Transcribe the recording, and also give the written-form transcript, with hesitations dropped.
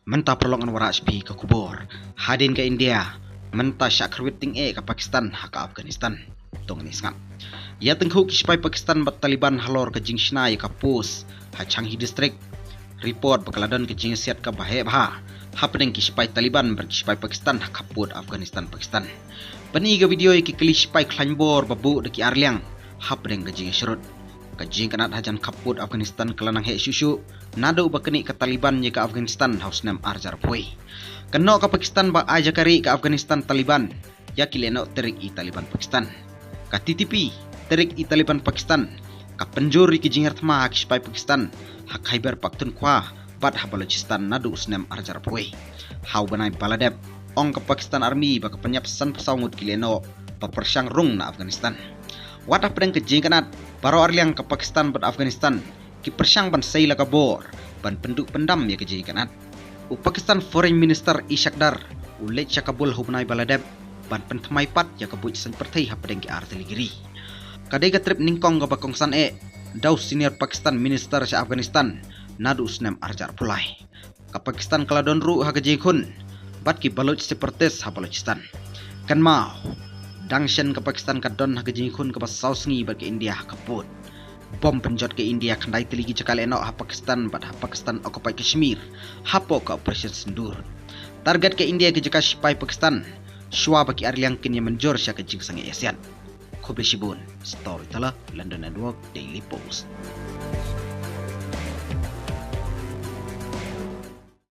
Mentah perlongan warak sepi ke kubur, hadin ke India, mentah syak kerwiting ke Pakistan haka Afghanistan. Tong ni sengap. Ya tengku kispai Pakistan bat Taliban halor ke Jingshnai ke Pus, Hachanghi distrik. Report bakaladan ke Jingsiat ke Bahaya Bah. Happening kispai Taliban berkispai Pakistan hakaput Afghanistan. Pani ke video iki kispai klanbor babu deki Arliang. Happening ke Jingshrut. Kajing kanat hajan kaput Afghanistan kelanang he susu nado bakeni ke Taliban ye ke Afghanistan haus nem arjar pui keno ke Pakistan ba aja kari ke Afghanistan Taliban ya kileno terik i Taliban Pakistan ka TTP terik i Taliban Pakistan ka penjuri ke jingher thma hak spai Pakistan hak Khyber Pakhtunkhwa bat ha Balochistan nado usnem arjar pui hau banai baladep ong ke Pakistan Army ba ke penyapsan pesaungut kileno ba persyang rung na Afghanistan wadah pedang ke jingkanat baro Arliang ke Pakistan bat Afghanistan ki persyang ban saila ka bor ban penduk pendam ya ke jingkanat u Pakistan Foreign Minister Ishaq Dar ulet syakabul hubnai baladeb ban pentmai pat ya ke buj san pertai ha pedang ki artiligiri kadai ka trip ningkong ka bakongsan daus senior Pakistan Minister sa Afghanistan nadu usnem arjar pulai ka Pakistan kaladon ru ha ke jingkun bat ki Baloch separtis ha Balochistan kan mau Dangshan ke Pakistan ka don ha jingkhun ke sausngi ba ke India kaput bom penjot ke India kandai teligi cakal enok ha Pakistan bat ha Pakistan occupy Kashmir hapo ke operation sendur target ke India ke jaka spy Pakistan shwa bagi Arliang kini menjor sya ke jingsangi ASEAN Khobri Shibun Storyteller London Network Daily Post.